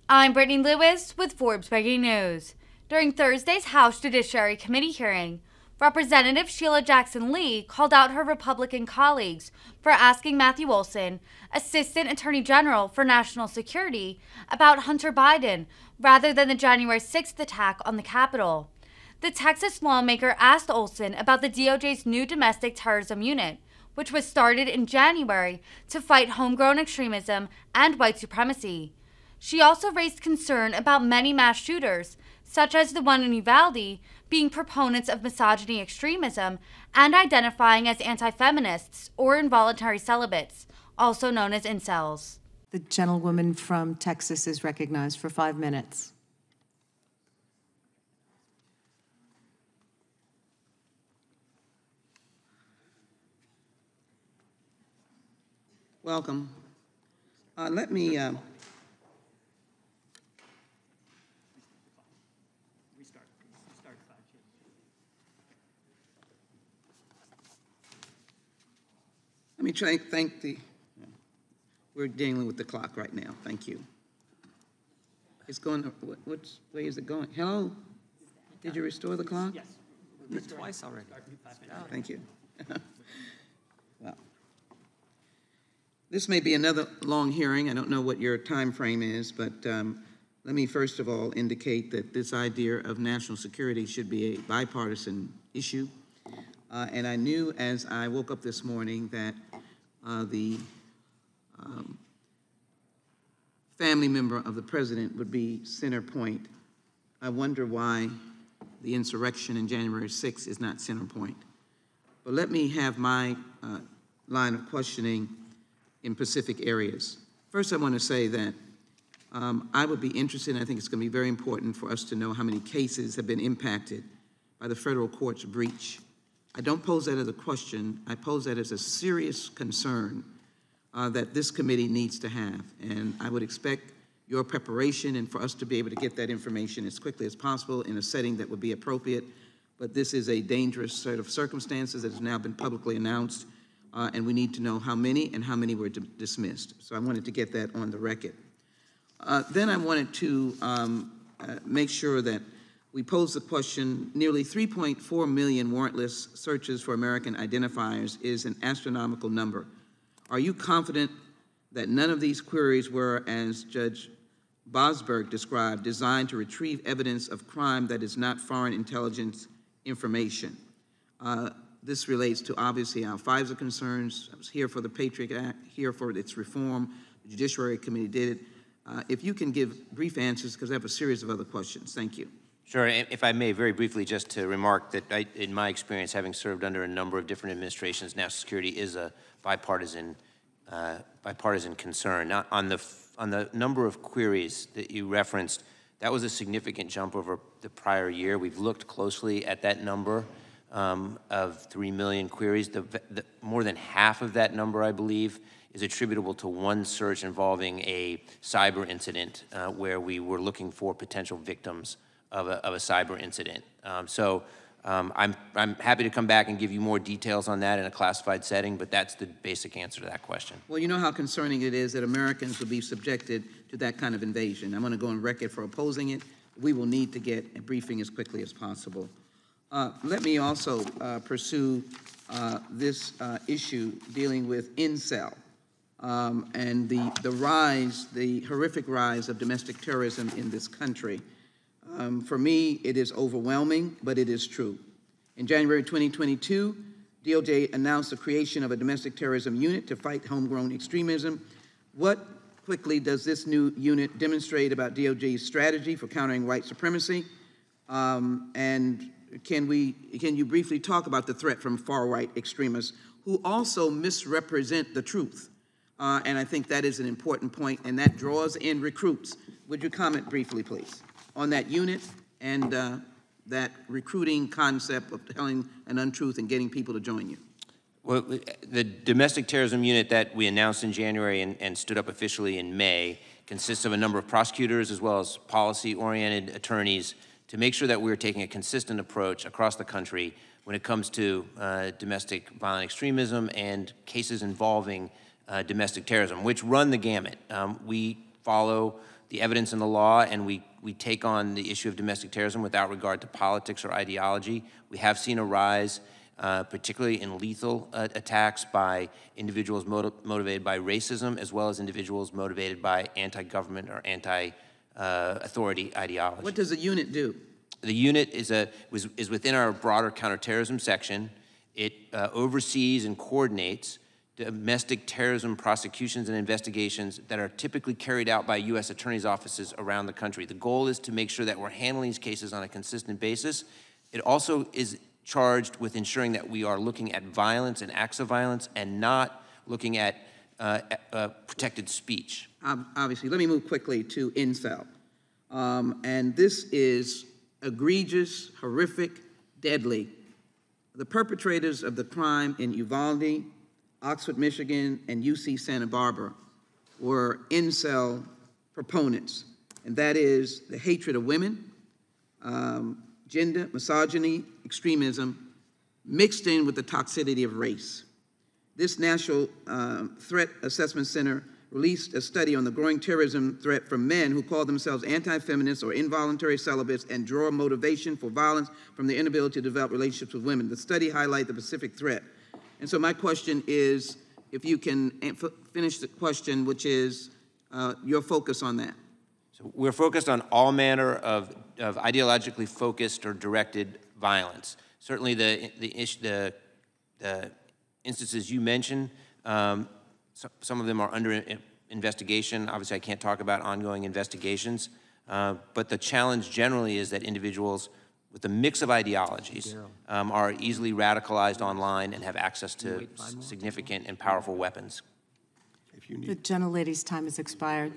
I'm Brittany Lewis with Forbes Breaking News. During Thursday's House Judiciary Committee hearing, Representative Sheila Jackson-Lee called out her Republican colleagues for asking Matthew Olsen, Assistant Attorney General for National Security, about Hunter Biden rather than the January 6th attack on the Capitol. The Texas lawmaker asked Olsen about the DOJ's new domestic terrorism unit, which was started in January to fight homegrown extremism and white supremacy. She also raised concern about many mass shooters, such as the one in Uvalde, being proponents of misogyny extremism and identifying as anti-feminists or involuntary celibates, also known as incels. The gentlewoman from Texas is recognized for 5 minutes. Welcome. Let me thank the, we're dealing with the clock right now. Thank you. It's going, which way is it going? Hello? Did you restore the clock? Yes. We did twice already. Thank you. Well, this may be another long hearing. I don't know what your time frame is, but let me first of all indicate that this idea of national security should be a bipartisan issue. And I knew as I woke up this morning that the family member of the president would be center point. I wonder why the insurrection in January 6th is not center point. But let me have my line of questioning in specific areas. First, I want to say that I would be interested, and I think it's going to be very important for us to know how many cases have been impacted by the federal court's breach. I don't pose that as a question. I pose that as a serious concern that this committee needs to have. And I would expect your preparation and for us to be able to get that information as quickly as possible in a setting that would be appropriate. But this is a dangerous set of circumstances that has now been publicly announced, and we need to know how many and how many were dismissed. So I wanted to get that on the record. Then I wanted to make sure that we pose the question, nearly 3.4 million warrantless searches for American identifiers is an astronomical number. Are you confident that none of these queries were, as Judge Bosberg described, designed to retrieve evidence of crime that is not foreign intelligence information? This relates to obviously how FISA concerns. I was here for the Patriot Act, here for its reform. The Judiciary Committee did it. If you can give brief answers, because I have a series of other questions. Thank you. Sure. If I may, very briefly, just to remark that in my experience, having served under a number of different administrations, national security is a bipartisan concern. Now, on the number of queries that you referenced, that was a significant jump over the prior year. We've looked closely at that number of 3 million queries. More than half of that number, I believe, is attributable to one search involving a cyber incident where we were looking for potential victims of a cyber incident. I'm happy to come back and give you more details on that in a classified setting, but that's the basic answer to that question. Well, you know how concerning it is that Americans will be subjected to that kind of invasion. I'm going to go on record for opposing it. We will need to get a briefing as quickly as possible. Let me also pursue this issue dealing with Incel and the horrific rise of domestic terrorism in this country. For me, it is overwhelming, but it is true. In January 2022, DOJ announced the creation of a domestic terrorism unit to fight homegrown extremism. What quickly does this new unit demonstrate about DOJ's strategy for countering white supremacy? And can you briefly talk about the threat from far-right extremists who also misrepresent the truth? And I think that is an important point, and that draws in recruits. Would you comment briefly, please, on that unit and that recruiting concept of telling an untruth and getting people to join you? Well, the domestic terrorism unit that we announced in January and stood up officially in May consists of a number of prosecutors as well as policy-oriented attorneys to make sure that we're taking a consistent approach across the country when it comes to domestic violent extremism and cases involving domestic terrorism, which run the gamut. We follow the evidence and the law, and we take on the issue of domestic terrorism without regard to politics or ideology. We have seen a rise, particularly in lethal attacks by individuals motivated by racism, as well as individuals motivated by anti-government or anti-authority ideology. What does the unit do? The unit is within our broader counterterrorism section. It oversees and coordinates domestic terrorism prosecutions and investigations that are typically carried out by U.S. attorneys' offices around the country. The goal is to make sure that we're handling these cases on a consistent basis. It also is charged with ensuring that we are looking at violence and acts of violence and not looking at protected speech. Obviously, let me move quickly to Incel. And this is egregious, horrific, deadly. The perpetrators of the crime in Uvalde, Oxford, Michigan, and UC Santa Barbara were incel proponents, and that is the hatred of women, gender, misogyny, extremism, mixed in with the toxicity of race. This National Threat Assessment Center released a study on the growing terrorism threat from men who call themselves anti-feminists or involuntary celibates and draw motivation for violence from their inability to develop relationships with women. The study highlights the specific threat. And so my question is, if you can finish the question, which is your focus on that. So we're focused on all manner of ideologically focused or directed violence. Certainly the instances you mentioned, some of them are under investigation. Obviously, I can't talk about ongoing investigations, but the challenge generally is that individuals with a mix of ideologies are easily radicalized online and have access to significant and powerful weapons. The gentlelady's time has expired.